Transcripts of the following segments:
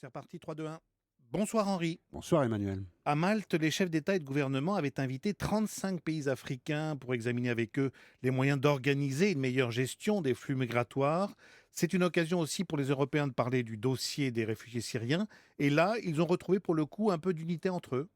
C'est reparti, 3, 2, 1. Bonsoir Henri. Bonsoir Emmanuel. À Malte, les chefs d'État et de gouvernement avaient invité 35 pays africains pour examiner avec eux les moyens d'organiser une meilleure gestion des flux migratoires. C'est une occasion aussi pour les Européens de parler du dossier des réfugiés syriens. Et là, ils ont retrouvé pour le coup un peu d'unité entre eux.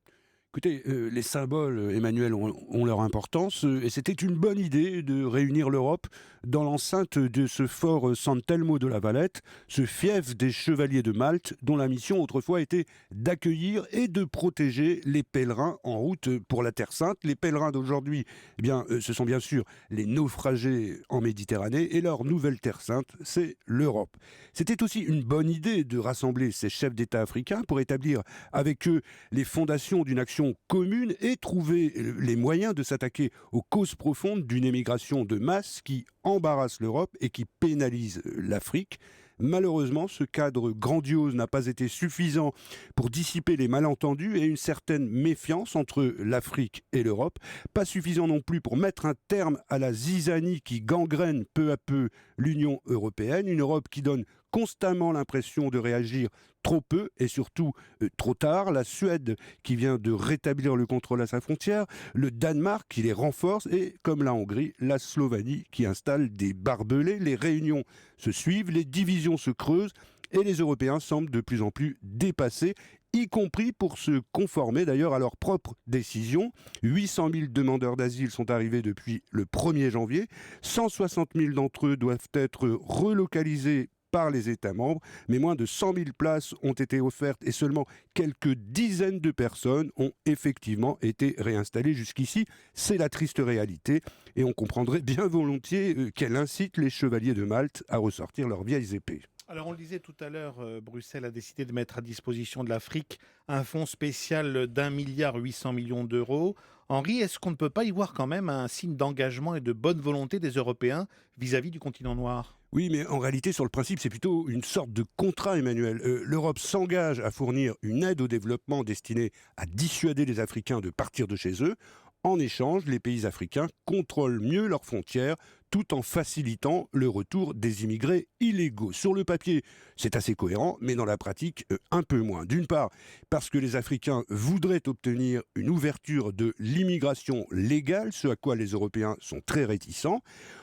Écoutez, les symboles, Emmanuel, ont leur importance, et c'était une bonne idée de réunir l'Europe dans l'enceinte de ce fort San Telmo de la Valette, ce fief des chevaliers de Malte, dont la mission autrefois était d'accueillir et de protéger les pèlerins en route pour la Terre Sainte. Les pèlerins d'aujourd'hui, ce sont bien sûr les naufragés en Méditerranée, et leur nouvelle Terre Sainte, c'est l'Europe. C'était aussi une bonne idée de rassembler ces chefs d'État africains pour établir avec eux les fondations d'une action commune et trouver les moyens de s'attaquer aux causes profondes d'une émigration de masse qui embarrasse l'Europe et qui pénalise l'Afrique. Malheureusement, ce cadre grandiose n'a pas été suffisant pour dissiper les malentendus et une certaine méfiance entre l'Afrique et l'Europe. Pas suffisant non plus pour mettre un terme à la zizanie qui gangrène peu à peu l'Union européenne. Une Europe qui donne constamment l'impression de réagir trop peu et surtout trop tard. La Suède qui vient de rétablir le contrôle à sa frontière, le Danemark qui les renforce et, comme la Hongrie, la Slovénie qui installe des barbelés. Les réunions se suivent, les divisions se creusent et les Européens semblent de plus en plus dépassés, y compris pour se conformer d'ailleurs à leurs propres décisions. 800 000 demandeurs d'asile sont arrivés depuis le 1er janvier. 160 000 d'entre eux doivent être relocalisés par les États membres, mais moins de 100 000 places ont été offertes et seulement quelques dizaines de personnes ont effectivement été réinstallées jusqu'ici. C'est la triste réalité et on comprendrait bien volontiers qu'elle incite les chevaliers de Malte à ressortir leurs vieilles épées. Alors on le disait tout à l'heure, Bruxelles a décidé de mettre à disposition de l'Afrique un fonds spécial d'1,8 milliard d'euros. Henri, est-ce qu'on ne peut pas y voir quand même un signe d'engagement et de bonne volonté des Européens vis-à-vis du continent noir ? Oui, mais en réalité, sur le principe, c'est plutôt une sorte de contrat, Emmanuel. L'Europe s'engage à fournir une aide au développement destinée à dissuader les Africains de partir de chez eux. En échange, les pays africains contrôlent mieux leurs frontières tout en facilitant le retour des immigrés illégaux. Sur le papier, c'est assez cohérent, mais dans la pratique, un peu moins. D'une part, parce que les Africains voudraient obtenir une ouverture de l'immigration légale, ce à quoi les Européens sont très réticents.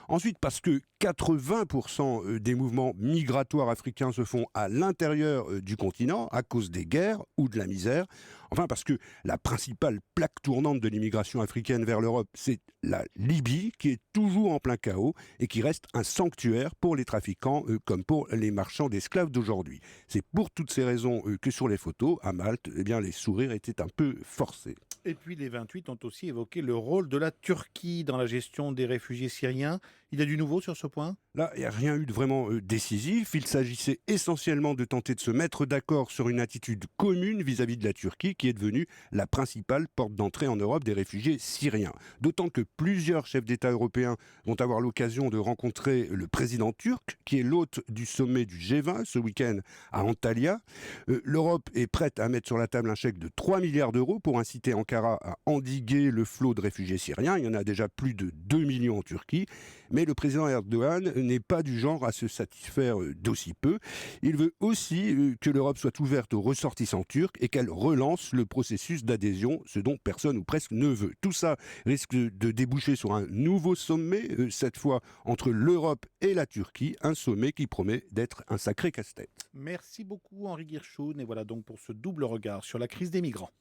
Ensuite, parce que 80% des mouvements migratoires africains se font à l'intérieur du continent à cause des guerres ou de la misère. Enfin, parce que la principale plaque tournante de l'immigration africaine vers l'Europe, c'est la Libye, qui est toujours en plein chaos et qui reste un sanctuaire pour les trafiquants comme pour les marchands d'esclaves d'aujourd'hui. C'est pour toutes ces raisons que sur les photos, à Malte, les sourires étaient un peu forcés. Et puis les 28 ont aussi évoqué le rôle de la Turquie dans la gestion des réfugiés syriens. Il y a du nouveau sur ce point ? Là, il n'y a rien eu de vraiment décisif. Il s'agissait essentiellement de tenter de se mettre d'accord sur une attitude commune vis-à-vis de la Turquie, qui est devenue la principale porte d'entrée en Europe des réfugiés syriens. D'autant que plusieurs chefs d'État européens vont avoir l'occasion de rencontrer le président turc, qui est l'hôte du sommet du G20 ce week-end à Antalya. L'Europe est prête à mettre sur la table un chèque de 3 milliards d'euros pour inciter Ankara à endiguer le flot de réfugiés syriens. Il y en a déjà plus de 2 millions en Turquie. Mais le président Erdogan n'est pas du genre à se satisfaire d'aussi peu. Il veut aussi que l'Europe soit ouverte aux ressortissants turcs et qu'elle relance le processus d'adhésion, ce dont personne ou presque ne veut. Tout ça risque de déboucher sur un nouveau sommet, cette fois entre l'Europe et la Turquie, un sommet qui promet d'être un sacré casse-tête. Merci beaucoup Henri Guirchoun. Et voilà donc pour ce double regard sur la crise des migrants.